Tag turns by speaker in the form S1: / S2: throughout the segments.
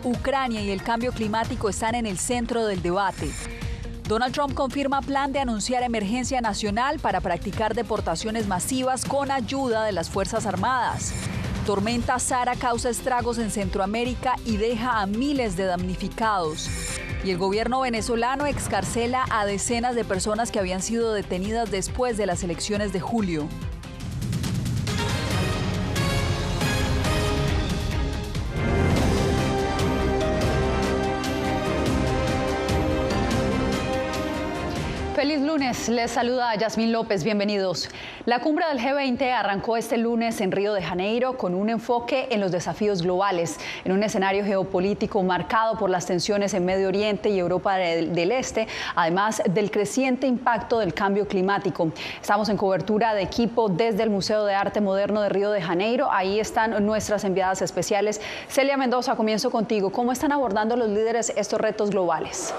S1: Ucrania y el cambio climático están en el centro del debate. Donald Trump confirma plan de anunciar emergencia nacional para practicar deportaciones masivas con ayuda de las Fuerzas Armadas. Tormenta Sara causa estragos en Centroamérica y deja a miles de damnificados. Y el gobierno venezolano excarcela a decenas de personas que habían sido detenidas después de las elecciones de julio. Feliz lunes, les saluda Yasmín López, bienvenidos. La cumbre del G20 arrancó este lunes en Río de Janeiro con un enfoque en los desafíos globales, en un escenario geopolítico marcado por las tensiones en Medio Oriente y Europa del Este, además del creciente impacto del cambio climático. Estamos en cobertura de equipo desde el Museo de Arte Moderno de Río de Janeiro. Ahí están nuestras enviadas especiales. Celia Mendoza, comienzo contigo. ¿Cómo están abordando los líderes estos retos globales?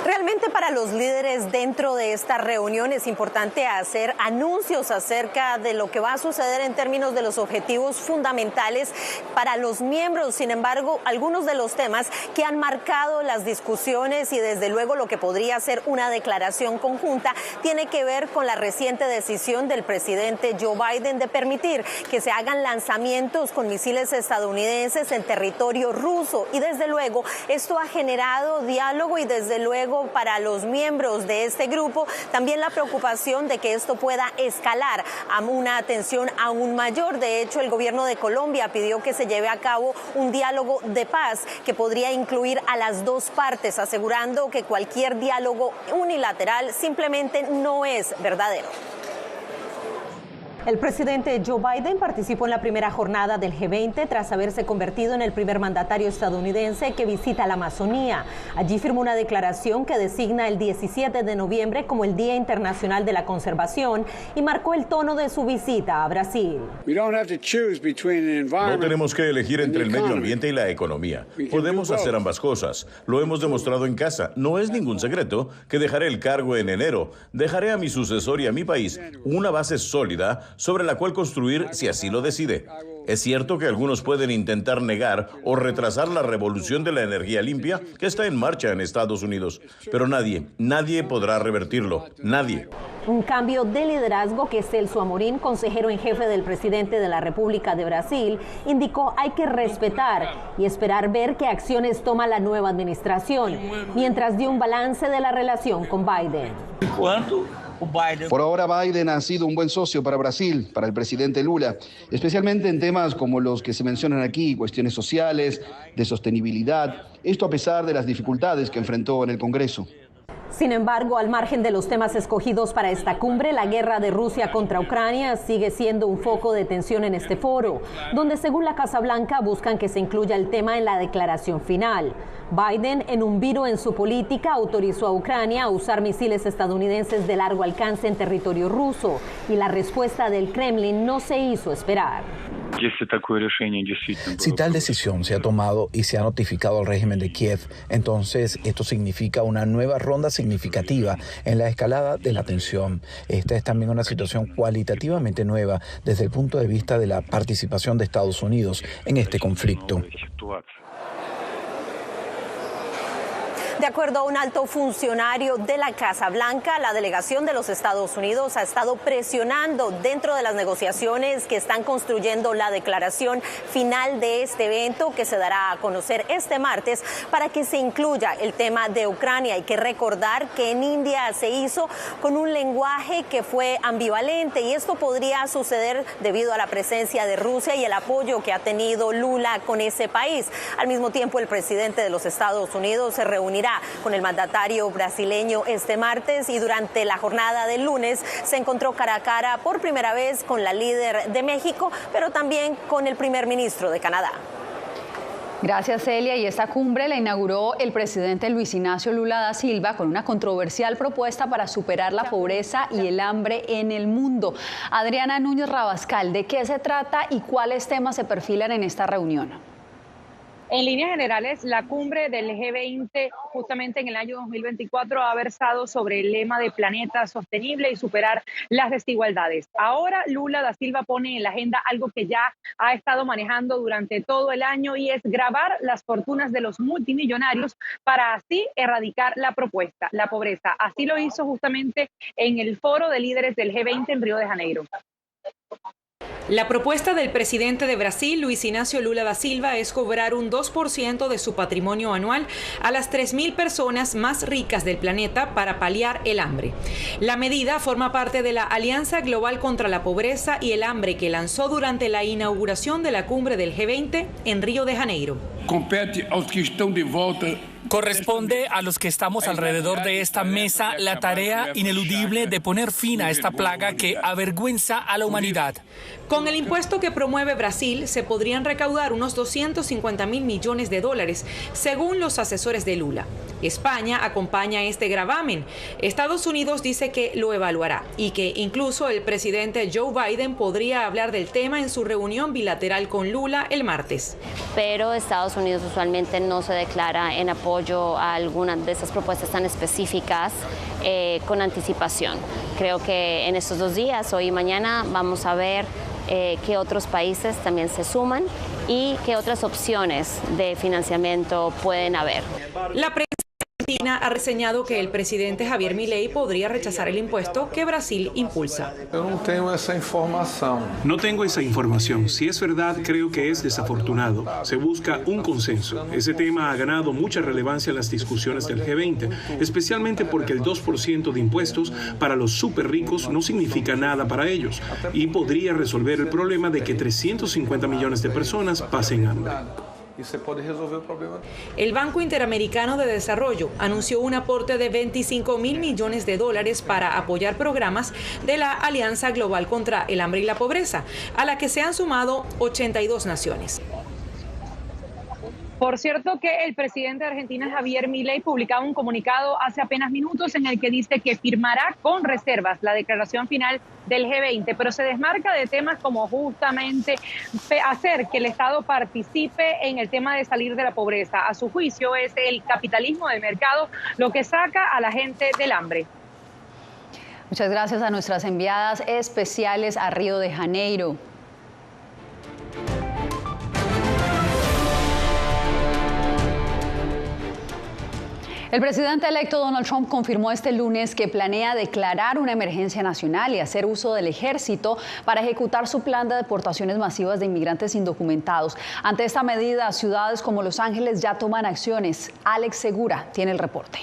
S2: Realmente para los líderes dentro de esta reunión es importante hacer anuncios acerca de lo que va a suceder en términos de los objetivos fundamentales para los miembros. Sin embargo, algunos de los temas que han marcado las discusiones y desde luego lo que podría ser una declaración conjunta tiene que ver con la reciente decisión del presidente Joe Biden de permitir que se hagan lanzamientos con misiles estadounidenses en territorio ruso. Y desde luego esto ha generado diálogo y desde luego para los miembros de este grupo también la preocupación de que esto pueda escalar a una tensión aún mayor. De hecho, el gobierno de Colombia pidió que se lleve a cabo un diálogo de paz que podría incluir a las dos partes, asegurando que cualquier diálogo unilateral simplemente no es verdadero. El presidente Joe Biden participó en la primera jornada del G20 tras haberse convertido en el primer mandatario estadounidense que visita la Amazonía. Allí firmó una declaración que designa el 17 de noviembre como el Día Internacional de la Conservación y marcó el tono de su visita a Brasil.
S3: No tenemos que elegir entre el medio ambiente y la economía. Podemos hacer ambas cosas. Lo hemos demostrado en casa. No es ningún secreto que dejaré el cargo en enero. Dejaré a mi sucesor y a mi país una base sólida sobre la cual construir si así lo decide. Es cierto que algunos pueden intentar negar o retrasar la revolución de la energía limpia que está en marcha en Estados Unidos, pero nadie podrá revertirlo, nadie.
S2: Un cambio de liderazgo que Celso Amorín, consejero en jefe del presidente de la República de Brasil, indicó hay que respetar y esperar ver qué acciones toma la nueva administración, mientras dio un balance de la relación con Biden.
S4: Por ahora Biden ha sido un buen socio para Brasil, para el presidente Lula, especialmente en temas como los que se mencionan aquí, cuestiones sociales, de sostenibilidad, esto a pesar de las dificultades que enfrentó en el Congreso.
S2: Sin embargo, al margen de los temas escogidos para esta cumbre, la guerra de Rusia contra Ucrania sigue siendo un foco de tensión en este foro, donde según la Casa Blanca buscan que se incluya el tema en la declaración final. Biden, en un viro en su política, autorizó a Ucrania a usar misiles estadounidenses de largo alcance en territorio ruso, y la respuesta del Kremlin no se hizo esperar.
S5: Si tal decisión se ha tomado y se ha notificado al régimen de Kiev, entonces esto significa una nueva ronda significativa en la escalada de la tensión. Esta es también una situación cualitativamente nueva desde el punto de vista de la participación de Estados Unidos en este conflicto.
S2: De acuerdo a un alto funcionario de la Casa Blanca, la delegación de los Estados Unidos ha estado presionando dentro de las negociaciones que están construyendo la declaración final de este evento que se dará a conocer este martes para que se incluya el tema de Ucrania. Hay que recordar que en India se hizo con un lenguaje que fue ambivalente y esto podría suceder debido a la presencia de Rusia y el apoyo que ha tenido Lula con ese país. Al mismo tiempo, el presidente de los Estados Unidos se reunirá con el mandatario brasileño este martes y durante la jornada del lunes se encontró cara a cara por primera vez con la líder de México, pero también con el primer ministro de Canadá.
S1: Gracias, Celia. Y esta cumbre la inauguró el presidente Luis Ignacio Lula da Silva con una controversial propuesta para superar la pobreza y el hambre en el mundo. Adriana Núñez Rabascal, ¿de qué se trata y cuáles temas se perfilan en esta reunión?
S6: En líneas generales, la cumbre del G20 justamente en el año 2024 ha versado sobre el lema de planeta sostenible y superar las desigualdades. Ahora Lula da Silva pone en la agenda algo que ya ha estado manejando durante todo el año y es gravar las fortunas de los multimillonarios para así erradicar la pobreza. Así lo hizo justamente en el foro de líderes del G20 en Río de Janeiro.
S7: La propuesta del presidente de Brasil, Luis Inácio Lula da Silva, es cobrar un 2% de su patrimonio anual a las 3.000 personas más ricas del planeta para paliar el hambre. La medida forma parte de la Alianza Global contra la Pobreza y el Hambre que lanzó durante la inauguración de la cumbre del G20 en Río de Janeiro.
S8: Compete a los que están de volta.
S9: Corresponde a los que estamos alrededor de esta mesa la tarea ineludible de poner fin a esta plaga que avergüenza a la humanidad.
S7: Con el impuesto que promueve Brasil, se podrían recaudar unos 250.000 millones de dólares, según los asesores de Lula. España acompaña este gravamen. Estados Unidos dice que lo evaluará y que incluso el presidente Joe Biden podría hablar del tema en su reunión bilateral con Lula el martes.
S10: Pero Estados Unidos usualmente no se declara en apoyo a algunas de esas propuestas tan específicas con anticipación. Creo que en estos 2 días, hoy y mañana, vamos a ver que otros países también se suman y qué otras opciones de financiamiento pueden haber.
S7: La prensa argentina ha reseñado que el presidente Javier Milei podría rechazar el impuesto que Brasil impulsa.
S11: No tengo esa información. Si es verdad, creo que es desafortunado. Se busca un consenso. Ese tema ha ganado mucha relevancia en las discusiones del G20, especialmente porque el 2% de impuestos para los súper ricos no significa nada para ellos y podría resolver el problema de que 350 millones de personas pasen hambre.
S7: El Banco Interamericano de Desarrollo anunció un aporte de 25.000 millones de dólares para apoyar programas de la Alianza Global contra el Hambre y la Pobreza, a la que se han sumado 82 naciones.
S6: Por cierto que el presidente de Argentina, Javier Milei, publicaba un comunicado hace apenas minutos en el que dice que firmará con reservas la declaración final del G20, pero se desmarca de temas como justamente hacer que el Estado participe en el tema de salir de la pobreza. A su juicio es el capitalismo de mercado lo que saca a la gente del hambre.
S1: Muchas gracias a nuestras enviadas especiales a Río de Janeiro. El presidente electo Donald Trump confirmó este lunes que planea declarar una emergencia nacional y hacer uso del ejército para ejecutar su plan de deportaciones masivas de inmigrantes indocumentados. Ante esta medida, ciudades como Los Ángeles ya toman acciones. Alex Segura tiene el reporte.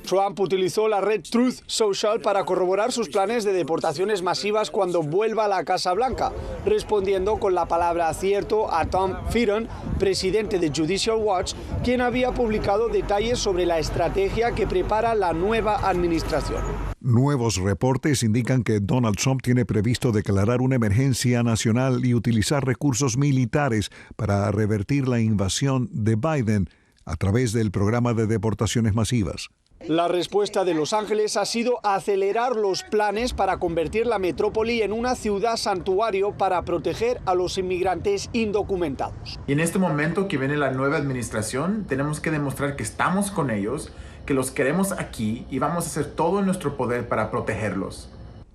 S12: Trump utilizó la red Truth Social para corroborar sus planes de deportaciones masivas cuando vuelva a la Casa Blanca, respondiendo con la palabra cierto a Tom Fitton, presidente de Judicial Watch, quien había publicado detalles sobre la estrategia que prepara la nueva administración.
S13: Nuevos reportes indican que Donald Trump tiene previsto declarar una emergencia nacional y utilizar recursos militares para revertir la invasión de Biden a través del programa de deportaciones masivas.
S12: La respuesta de Los Ángeles ha sido acelerar los planes para convertir la metrópoli en una ciudad santuario para proteger a los inmigrantes indocumentados.
S14: Y en este momento que viene la nueva administración, tenemos que demostrar que estamos con ellos, que los queremos aquí y vamos a hacer todo en nuestro poder para protegerlos.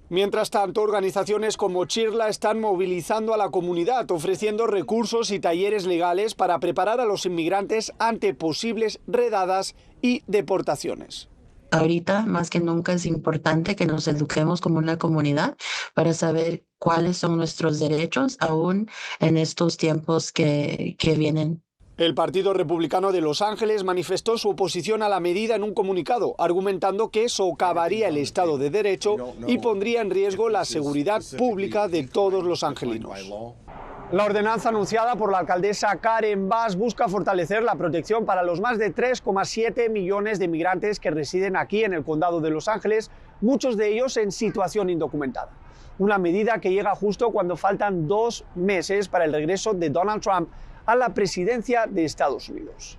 S12: Mientras tanto, organizaciones como Chirla están movilizando a la comunidad, ofreciendo recursos y talleres legales para preparar a los inmigrantes ante posibles redadas y deportaciones.
S15: Ahorita, más que nunca, es importante que nos eduquemos como una comunidad para saber cuáles son nuestros derechos, aún en estos tiempos que vienen.
S12: El Partido Republicano de Los Ángeles manifestó su oposición a la medida en un comunicado, argumentando que socavaría el Estado de Derecho y pondría en riesgo la seguridad pública de todos los angelinos. La ordenanza anunciada por la alcaldesa Karen Bass busca fortalecer la protección para los más de 3,7 millones de inmigrantes que residen aquí en el condado de Los Ángeles, muchos de ellos en situación indocumentada. Una medida que llega justo cuando faltan 2 meses para el regreso de Donald Trump a la presidencia de Estados Unidos.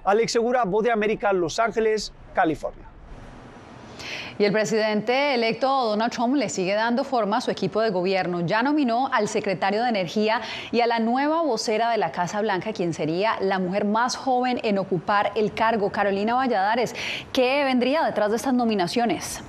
S12: Alex Segura, Voz de América, Los Ángeles, California.
S1: Y el presidente electo Donald Trump le sigue dando forma a su equipo de gobierno. Ya nominó al secretario de Energía y a la nueva vocera de la Casa Blanca, quien sería la mujer más joven en ocupar el cargo, Carolina Valladares. ¿Qué vendría detrás de estas nominaciones?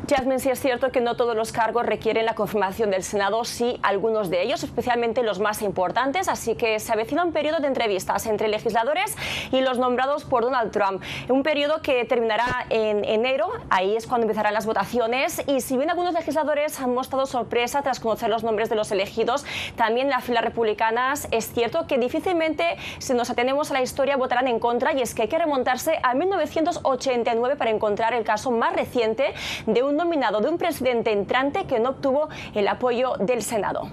S16: Jasmine, sí es cierto que no todos los cargos requieren la confirmación del Senado, sí algunos de ellos, especialmente los más importantes, así que se avecina un periodo de entrevistas entre legisladores y los nombrados por Donald Trump. Un periodo que terminará en enero, ahí es cuando empezarán las votaciones, y si bien algunos legisladores han mostrado sorpresa tras conocer los nombres de los elegidos, también en las filas republicanas es cierto que difícilmente, si nos atenemos a la historia, votarán en contra, y es que hay que remontarse a 1989 para encontrar el caso más reciente de un nominado de un presidente entrante que no obtuvo el apoyo del Senado.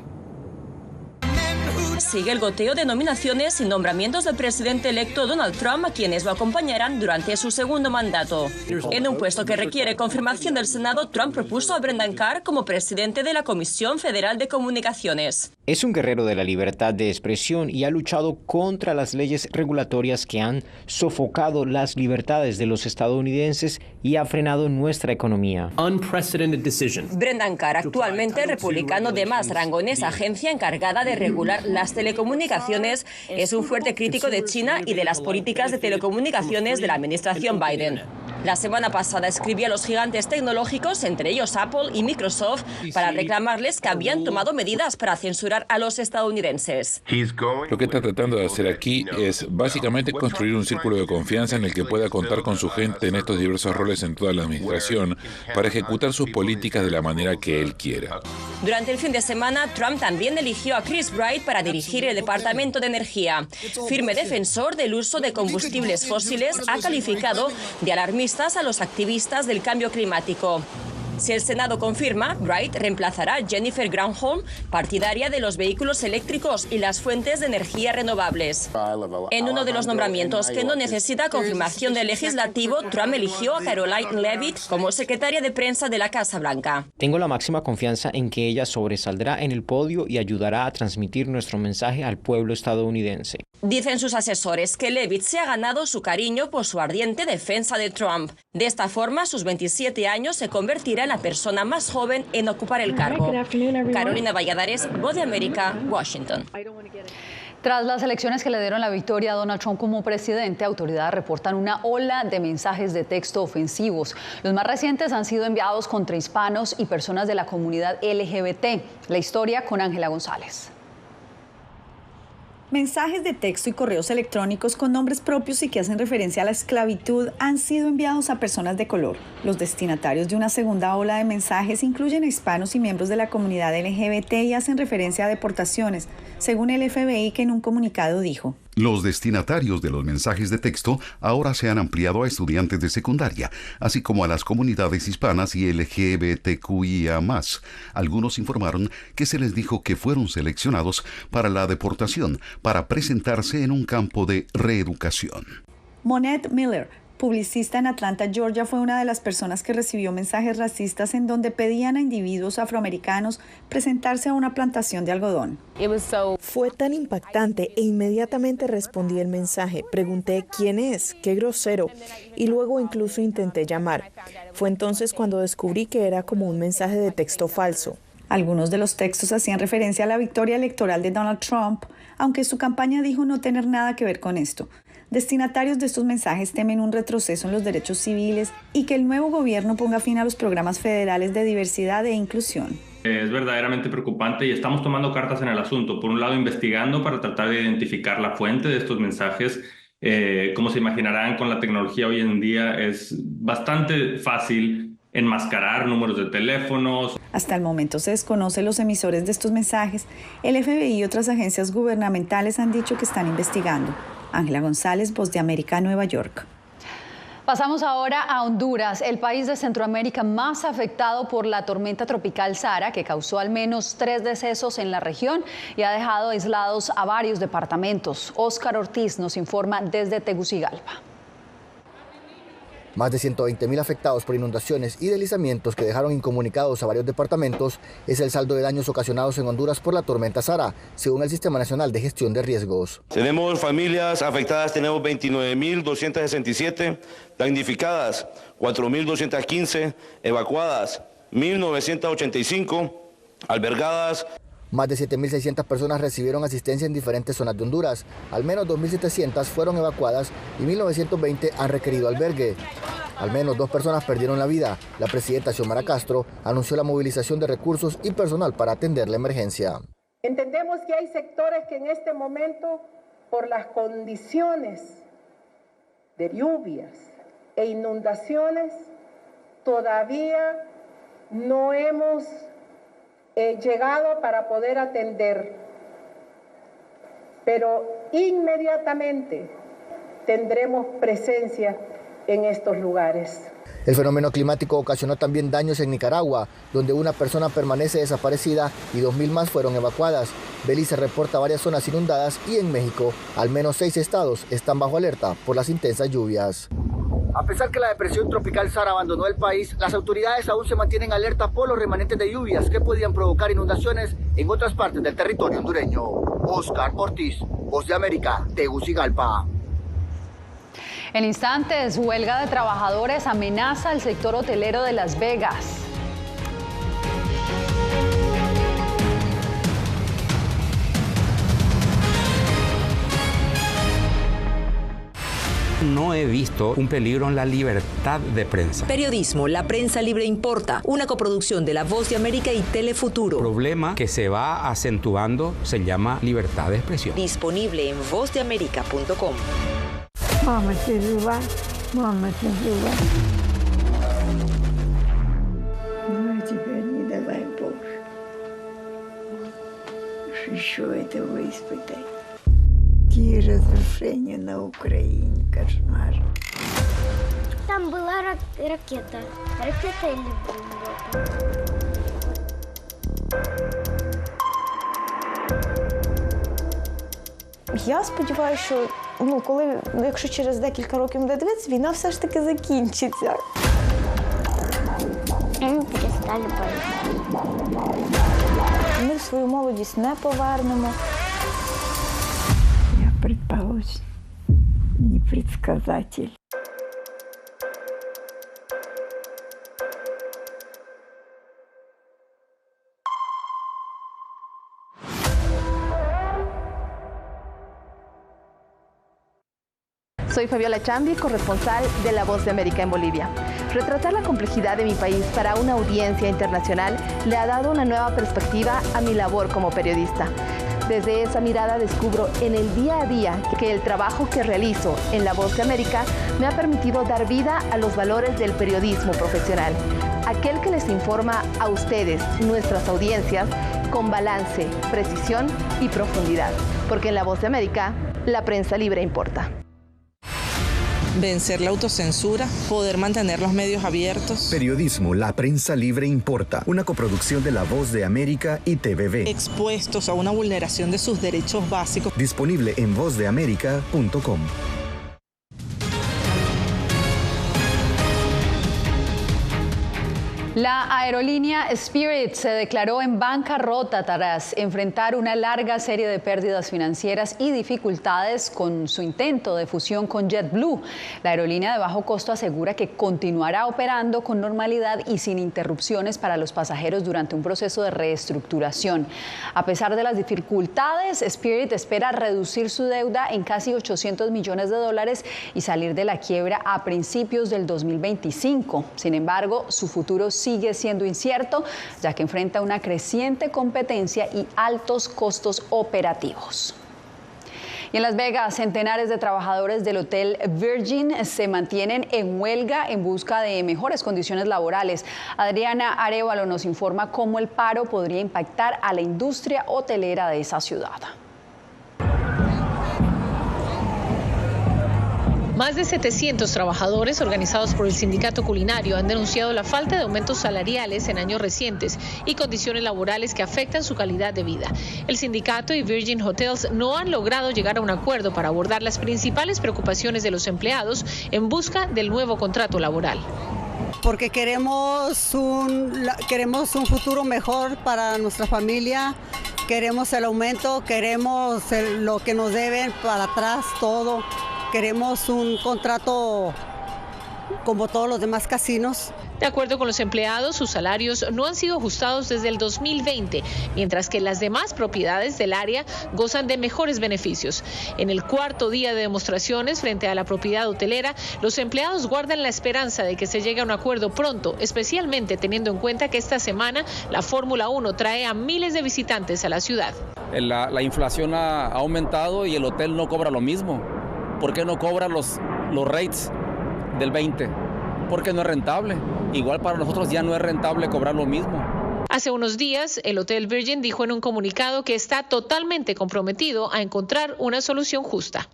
S17: Sigue el goteo de nominaciones y nombramientos del presidente electo Donald Trump, a quienes lo acompañarán durante su segundo mandato. En un puesto que requiere confirmación del Senado, Trump propuso a Brendan Carr como presidente de la Comisión Federal de Comunicaciones.
S18: Es un guerrero de la libertad de expresión y ha luchado contra las leyes regulatorias que han sofocado las libertades de los estadounidenses y ha frenado nuestra economía.
S17: Brendan Carr, actualmente el republicano de más rango en esa agencia encargada de regular las telecomunicaciones, es un fuerte crítico de China y de las políticas de telecomunicaciones de la administración Biden. La semana pasada escribió a los gigantes tecnológicos, entre ellos Apple y Microsoft, para reclamarles que habían tomado medidas para censurar a los estadounidenses.
S19: Lo que está tratando de hacer aquí es básicamente construir un círculo de confianza en el que pueda contar con su gente en estos diversos roles en toda la administración para ejecutar sus políticas de la manera que él quiera.
S17: Durante el fin de semana, Trump también eligió a Chris Wright para dirigir el Departamento de Energía. Firme defensor del uso de combustibles fósiles, ha calificado de alarmistas a los activistas del cambio climático. Si el Senado confirma, Wright reemplazará a Jennifer Granholm, partidaria de los vehículos eléctricos y las fuentes de energía renovables. En uno de los nombramientos que no necesita confirmación del legislativo, Trump eligió a Caroline Leavitt como secretaria de prensa de la Casa Blanca.
S18: Tengo la máxima confianza en que ella sobresaldrá en el podio y ayudará a transmitir nuestro mensaje al pueblo estadounidense.
S17: Dicen sus asesores que Leavitt se ha ganado su cariño por su ardiente defensa de Trump. De esta forma, a sus 27 años se convertirá en la persona más joven en ocupar el cargo. Carolina Valladares, Voz de América, Washington.
S1: Tras las elecciones que le dieron la victoria a Donald Trump como presidente, autoridades reportan una ola de mensajes de texto ofensivos. Los más recientes han sido enviados contra hispanos y personas de la comunidad LGBT. La historia con Ángela González.
S20: Mensajes de texto y correos electrónicos con nombres propios y que hacen referencia a la esclavitud han sido enviados a personas de color. Los destinatarios de una segunda ola de mensajes incluyen a hispanos y miembros de la comunidad LGBT y hacen referencia a deportaciones, según el FBI, que en un comunicado dijo:
S21: los destinatarios de los mensajes de texto ahora se han ampliado a estudiantes de secundaria, así como a las comunidades hispanas y LGBTQIA+. Algunos informaron que se les dijo que fueron seleccionados para la deportación, para presentarse en un campo de reeducación.
S20: Monette Miller, publicista en Atlanta, Georgia, fue una de las personas que recibió mensajes racistas en donde pedían a individuos afroamericanos presentarse a una plantación de algodón.
S22: Fue tan impactante e inmediatamente respondí el mensaje. Pregunté quién es, qué grosero, y luego incluso intenté llamar. Fue entonces cuando descubrí que era como un mensaje de texto falso.
S20: Algunos de los textos hacían referencia a la victoria electoral de Donald Trump, aunque su campaña dijo no tener nada que ver con esto. Destinatarios de estos mensajes temen un retroceso en los derechos civiles y que el nuevo gobierno ponga fin a los programas federales de diversidad e inclusión.
S23: Es verdaderamente preocupante y estamos tomando cartas en el asunto. Por un lado, investigando para tratar de identificar la fuente de estos mensajes. Como se imaginarán, con la tecnología hoy en día es bastante fácil enmascarar números de teléfonos.
S20: Hasta el momento se desconoce los emisores de estos mensajes. El FBI y otras agencias gubernamentales han dicho que están investigando. Ángela González, Voz de América, Nueva York.
S1: Pasamos ahora a Honduras, el país de Centroamérica más afectado por la tormenta tropical Sara, que causó al menos 3 decesos en la región y ha dejado aislados a varios departamentos. Óscar Ortiz nos informa desde Tegucigalpa.
S3: Más de 120.000 afectados por inundaciones y deslizamientos que dejaron incomunicados a varios departamentos es el saldo de daños ocasionados en Honduras por la tormenta Sara, según el Sistema Nacional de Gestión de Riesgos.
S4: Tenemos familias afectadas, tenemos 29.267, damnificadas 4.215, evacuadas 1.985, albergadas.
S3: Más de 7.600 personas recibieron asistencia en diferentes zonas de Honduras. Al menos 2.700 fueron evacuadas y 1.920 han requerido albergue. Al menos 2 personas perdieron la vida. La presidenta Xiomara Castro anunció la movilización de recursos y personal para atender la emergencia.
S5: Entendemos que hay sectores que en este momento, por las condiciones de lluvias e inundaciones, todavía no hemos llegado para poder atender, pero inmediatamente tendremos presencia en estos lugares.
S3: El fenómeno climático ocasionó también daños en Nicaragua, donde una persona permanece desaparecida y 2.000 más fueron evacuadas. Belice reporta varias zonas inundadas y en México, al menos 6 estados están bajo alerta por las intensas lluvias. A pesar que la depresión tropical Sara abandonó el país, las autoridades aún se mantienen alerta por los remanentes de lluvias que podían provocar inundaciones en otras partes del territorio hondureño. Oscar Ortiz, Voz de América, Tegucigalpa.
S1: En instantes, huelga de trabajadores amenaza al sector hotelero de Las Vegas.
S24: No he visto un peligro en la libertad de prensa.
S25: Periodismo, la prensa libre importa. Una coproducción de La Voz de América y Telefuturo.
S24: El problema que se va acentuando se llama libertad de expresión.
S25: Disponible en vozdeamerica.com.
S26: Mama, Silva. Mama, Silva. Ну, теперь не давай Боже. Еще этого испытай. Какие разрушения на Украине, кошмар.
S27: Там была ракета. Ракета или бомба?
S28: Я сподіваюся, що якщо через декілька років буде дивитися, війна все ж таки закінчиться. Ми свою молодість не повернемо.
S26: Я предположу, не предсказатель.
S29: Soy Fabiola Chambi, corresponsal de La Voz de América en Bolivia. Retratar la complejidad de mi país para una audiencia internacional le ha dado una nueva perspectiva a mi labor como periodista. Desde esa mirada descubro en el día a día que el trabajo que realizo en La Voz de América me ha permitido dar vida a los valores del periodismo profesional. Aquel que les informa a ustedes, nuestras audiencias, con balance, precisión y profundidad. Porque en La Voz de América, la prensa libre importa.
S30: Vencer la autocensura, poder mantener los medios abiertos.
S31: Periodismo, la prensa libre importa. Una coproducción de La Voz de América y TVV.
S30: Expuestos a una vulneración de sus derechos básicos.
S31: Disponible en vozdeamerica.com.
S1: La aerolínea Spirit se declaró en bancarrota tras enfrentar una larga serie de pérdidas financieras y dificultades con su intento de fusión con JetBlue. La aerolínea de bajo costo asegura que continuará operando con normalidad y sin interrupciones para los pasajeros durante un proceso de reestructuración. A pesar de las dificultades, Spirit espera reducir su deuda en casi $800 millones y salir de la quiebra a principios del 2025. Sin embargo, su futuro sigue siendo incierto, ya que enfrenta una creciente competencia y altos costos operativos. Y en Las Vegas, centenares de trabajadores del Hotel Virgin se mantienen en huelga en busca de mejores condiciones laborales. Adriana Arévalo nos informa cómo el paro podría impactar a la industria hotelera de esa ciudad.
S2: Más de 700 trabajadores organizados por el sindicato culinario han denunciado la falta de aumentos salariales en años recientes y condiciones laborales que afectan su calidad de vida. El sindicato y Virgin Hotels no han logrado llegar a un acuerdo para abordar las principales preocupaciones de los empleados en busca del nuevo contrato laboral.
S6: Porque queremos un futuro mejor para nuestra familia, queremos el aumento, queremos lo que nos deben para atrás, todo. Queremos un contrato como todos los demás casinos.
S2: De acuerdo con los empleados, sus salarios no han sido ajustados desde el 2020, mientras que las demás propiedades del área gozan de mejores beneficios. En el cuarto día de demostraciones frente a la propiedad hotelera, los empleados guardan la esperanza de que se llegue a un acuerdo pronto, especialmente teniendo en cuenta que esta semana la Fórmula 1 trae a miles de visitantes a la ciudad.
S7: La inflación ha aumentado y el hotel no cobra lo mismo. ¿Por qué no cobra los rates del 20? Porque no es rentable. Igual para nosotros ya no es rentable cobrar lo mismo.
S2: Hace unos días, el Hotel Virgin dijo en un comunicado que está totalmente comprometido a encontrar una solución justa.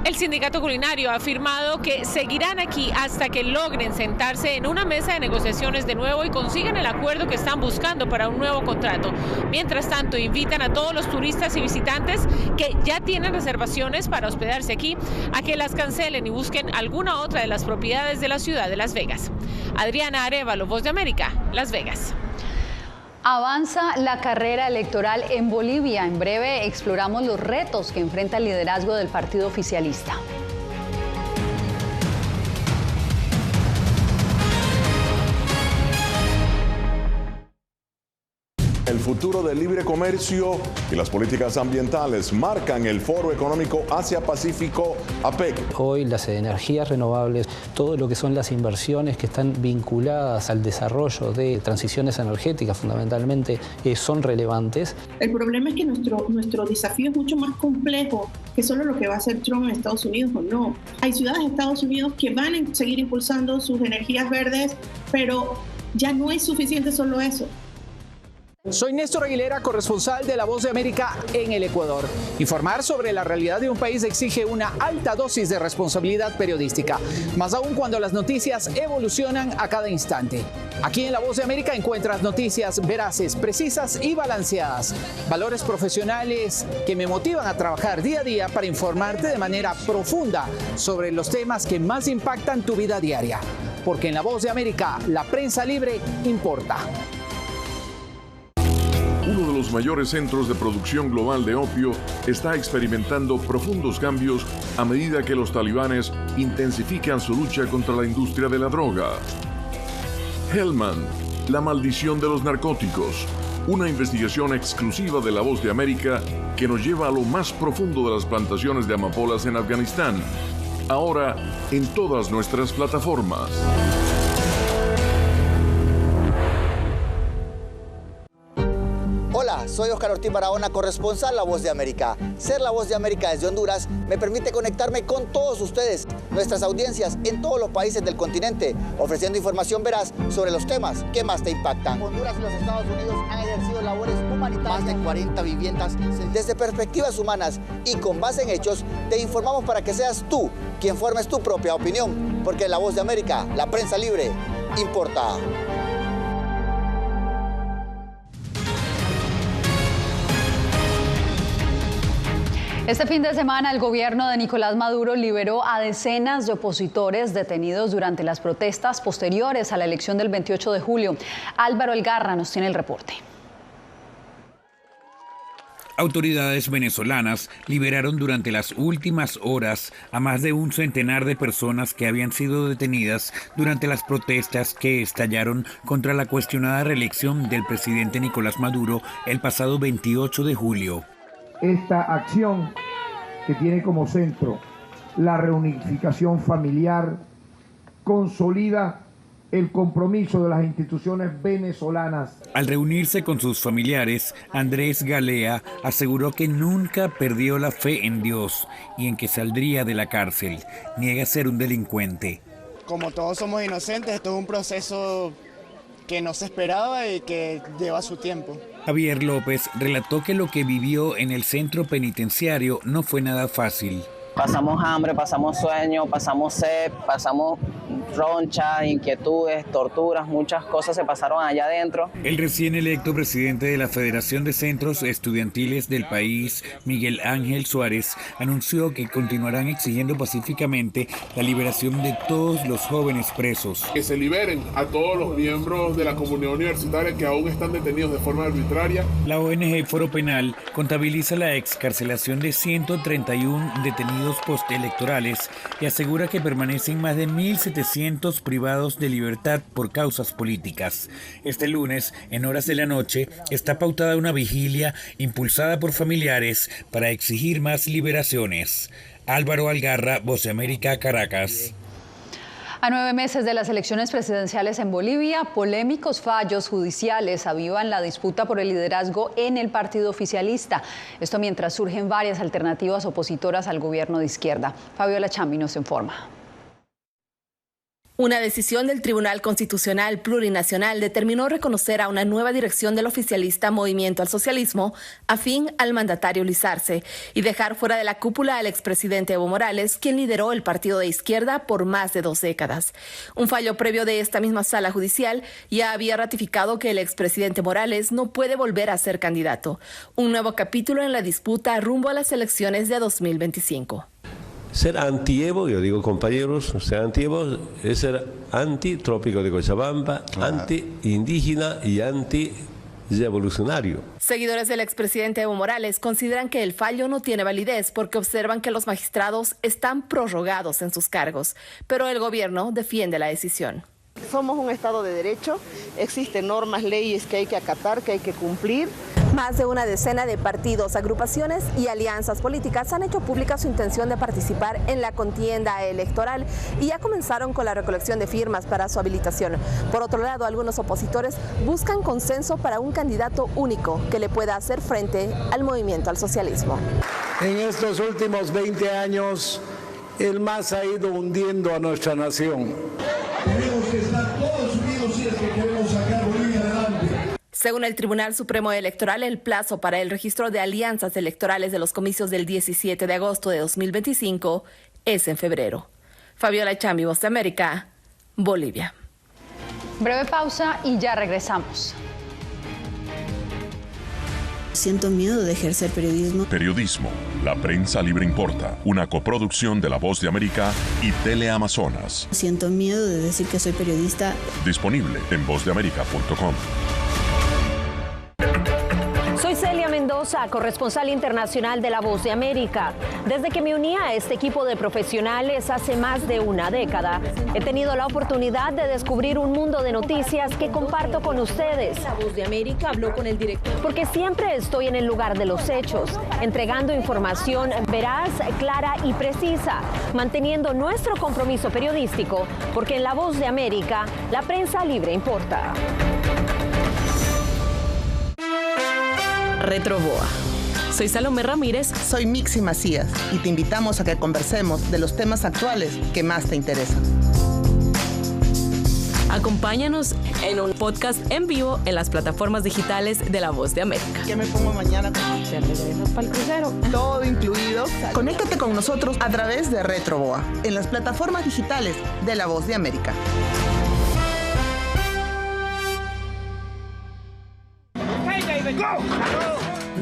S2: El sindicato culinario ha afirmado que seguirán aquí hasta que logren sentarse en una mesa de negociaciones de nuevo y consigan el acuerdo que están buscando para un nuevo contrato. Mientras tanto, invitan a todos los turistas y visitantes que ya tienen reservaciones para hospedarse aquí a que las cancelen y busquen alguna otra de las propiedades de la ciudad de Las Vegas. Adriana Arévalo, Voz de América, Las Vegas.
S1: Avanza la carrera electoral en Bolivia. En breve exploramos los retos que enfrenta el liderazgo del partido oficialista.
S8: El futuro del libre comercio y las políticas ambientales marcan el Foro Económico Asia-Pacífico APEC.
S9: Hoy las energías renovables, todo lo que son las inversiones que están vinculadas al desarrollo de transiciones energéticas fundamentalmente son relevantes.
S10: El problema es que nuestro desafío es mucho más complejo que solo lo que va a hacer Trump en Estados Unidos o no. Hay ciudades de Estados Unidos que van a seguir impulsando sus energías verdes, pero ya no es suficiente solo eso.
S11: Soy Néstor Aguilera, corresponsal de La Voz de América en el Ecuador. Informar sobre la realidad de un país exige una alta dosis de responsabilidad periodística, más aún cuando las noticias evolucionan a cada instante. Aquí en La Voz de América encuentras noticias veraces, precisas y balanceadas. Valores profesionales que me motivan a trabajar día a día para informarte de manera profunda sobre los temas que más impactan tu vida diaria. Porque en La Voz de América, la prensa libre importa.
S8: Uno de los mayores centros de producción global de opio está experimentando profundos cambios a medida que los talibanes intensifican su lucha contra la industria de la droga. Helmand, la maldición de los narcóticos. Una investigación exclusiva de La Voz de América que nos lleva a lo más profundo de las plantaciones de amapolas en Afganistán. Ahora en todas nuestras plataformas.
S3: Hola, soy Oscar Ortiz Barahona, corresponsal La Voz de América. Ser La Voz de América desde Honduras me permite conectarme con todos ustedes, nuestras audiencias en todos los países del continente, ofreciendo información veraz sobre los temas que más te impactan. Honduras y los Estados Unidos han ejercido labores humanitarias. Más de 40 viviendas. Desde perspectivas humanas y con base en hechos, te informamos para que seas tú quien formes tu propia opinión, porque La Voz de América, la prensa libre, importa.
S1: Este fin de semana el gobierno de Nicolás Maduro liberó a decenas de opositores detenidos durante las protestas posteriores a la elección del 28 de julio. Álvaro Elgarra nos tiene el reporte.
S12: Autoridades venezolanas liberaron durante las últimas horas a más de un centenar de personas que habían sido detenidas durante las protestas que estallaron contra la cuestionada reelección del presidente Nicolás Maduro el pasado 28 de julio.
S13: Esta acción que tiene como centro la reunificación familiar consolida el compromiso de las instituciones venezolanas.
S12: Al reunirse con sus familiares, Andrés Galea aseguró que nunca perdió la fe en Dios y en que saldría de la cárcel. Niega ser un delincuente.
S14: Como todos somos inocentes, esto es un proceso que no se esperaba y que lleva su tiempo.
S12: Javier López relató que lo que vivió en el centro penitenciario no fue nada fácil.
S4: Pasamos hambre, pasamos sueño, pasamos sed, pasamos ronchas, inquietudes, torturas, muchas cosas se pasaron allá adentro.
S12: El recién electo presidente de la Federación de Centros Estudiantiles del país, Miguel Ángel Suárez, anunció que continuarán exigiendo pacíficamente la liberación de todos los jóvenes presos.
S5: Que se liberen a todos los miembros de la comunidad universitaria que aún están detenidos de forma arbitraria.
S12: La ONG Foro Penal contabiliza la excarcelación de 131 detenidos postelectorales y asegura que permanecen más de 1.700 privados de libertad por causas políticas. Este lunes, en horas de la noche, está pautada una vigilia impulsada por familiares para exigir más liberaciones. Álvaro Algarra, Voz de América, Caracas.
S1: A 9 meses de las elecciones presidenciales en Bolivia, polémicos fallos judiciales avivan la disputa por el liderazgo en el partido oficialista. Esto mientras surgen varias alternativas opositoras al gobierno de izquierda. Fabiola Chambi nos informa.
S29: Una decisión del Tribunal Constitucional Plurinacional determinó reconocer a una nueva dirección del oficialista Movimiento al Socialismo, afín al mandatario Lizarce, y dejar fuera de la cúpula al expresidente Evo Morales, quien lideró el partido de izquierda por más de 2 décadas. Un fallo previo de esta misma sala judicial ya había ratificado que el expresidente Morales no puede volver a ser candidato. Un nuevo capítulo en la disputa rumbo a las elecciones de 2025.
S15: Ser anti-Evo, yo digo compañeros, ser anti-Evo es ser anti-trópico de Cochabamba, anti-indígena y anti-revolucionario.
S29: Seguidores del expresidente Evo Morales consideran que el fallo no tiene validez porque observan que los magistrados están prorrogados en sus cargos, pero el gobierno defiende la decisión.
S16: Somos un Estado de Derecho, existen normas, leyes que hay que acatar, que hay que cumplir.
S29: Más de una decena de partidos, agrupaciones y alianzas políticas han hecho pública su intención de participar en la contienda electoral y ya comenzaron con la recolección de firmas para su habilitación. Por otro lado, algunos opositores buscan consenso para un candidato único que le pueda hacer frente al movimiento al socialismo.
S17: En estos últimos 20 años, el MAS ha ido hundiendo a nuestra nación.
S13: Tenemos que estar todos unidos si es que queremos sacar Bolivia adelante.
S29: Según el Tribunal Supremo Electoral, el plazo para el registro de alianzas electorales de los comicios del 17 de agosto de 2025 es en febrero. Fabiola Chambi, Voz de América, Bolivia.
S1: Breve pausa y ya regresamos.
S18: Siento miedo de ejercer periodismo.
S19: Periodismo. La prensa libre importa. Una coproducción de La Voz de América y Teleamazonas.
S18: Siento miedo de decir que soy periodista.
S19: Disponible en vozdeamerica.com.
S20: Soy Celia Mendoza, corresponsal internacional de La Voz de América. Desde que me uní a este equipo de profesionales hace más de una década, he tenido la oportunidad de descubrir un mundo de noticias que comparto con ustedes.
S29: La Voz de América habló con el director.
S20: Porque siempre estoy en el lugar de los hechos, entregando información veraz, clara y precisa, manteniendo nuestro compromiso periodístico, porque en La Voz de América, la prensa libre importa.
S29: Retroboa. Soy Salomé Ramírez.
S16: Soy Mixi Macías y te invitamos a que conversemos de los temas actuales que más te interesan.
S29: Acompáñanos en un podcast en vivo en las plataformas digitales de La Voz de América.
S16: ¿Qué me pongo mañana?
S29: ¿Te regresas para el crucero?
S16: Todo incluido. Conéctate con nosotros a través de Retroboa en las plataformas digitales de La Voz de América.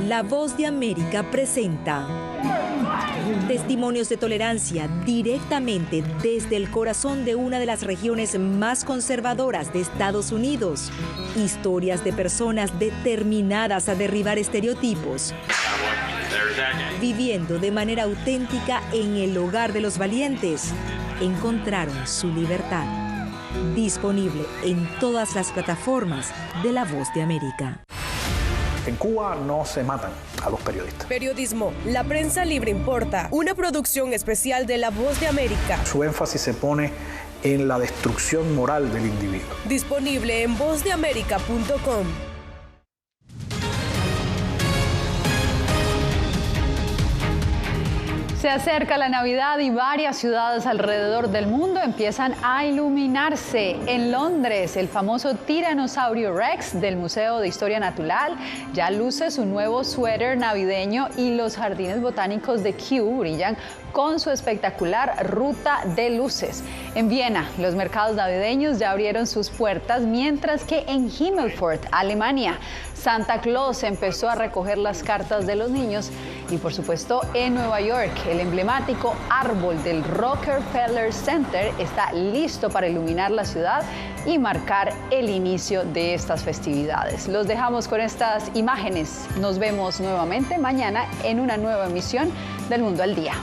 S25: La Voz de América presenta testimonios de tolerancia directamente desde el corazón de una de las regiones más conservadoras de Estados Unidos. Historias de personas determinadas a derribar estereotipos, viviendo de manera auténtica en el hogar de los valientes. Encontraron su libertad. Disponible en todas las plataformas de La Voz de América.
S11: En Cuba no se matan a los periodistas.
S29: Periodismo, la prensa libre importa. Una producción especial de La Voz de América.
S11: Su énfasis se pone en la destrucción moral del individuo.
S29: Disponible en vozdeamerica.com.
S1: Se acerca la Navidad y varias ciudades alrededor del mundo empiezan a iluminarse. En Londres, el famoso tiranosaurio Rex del Museo de Historia Natural ya luce su nuevo suéter navideño y los jardines botánicos de Kew brillan con su espectacular ruta de luces. En Viena, los mercados navideños ya abrieron sus puertas, mientras que en Himmelpfort, Alemania, Santa Claus empezó a recoger las cartas de los niños. Y por supuesto, en Nueva York, el emblemático árbol del Rockefeller Center está listo para iluminar la ciudad y marcar el inicio de estas festividades. Los dejamos con estas imágenes. Nos vemos nuevamente mañana en una nueva emisión del Mundo al Día.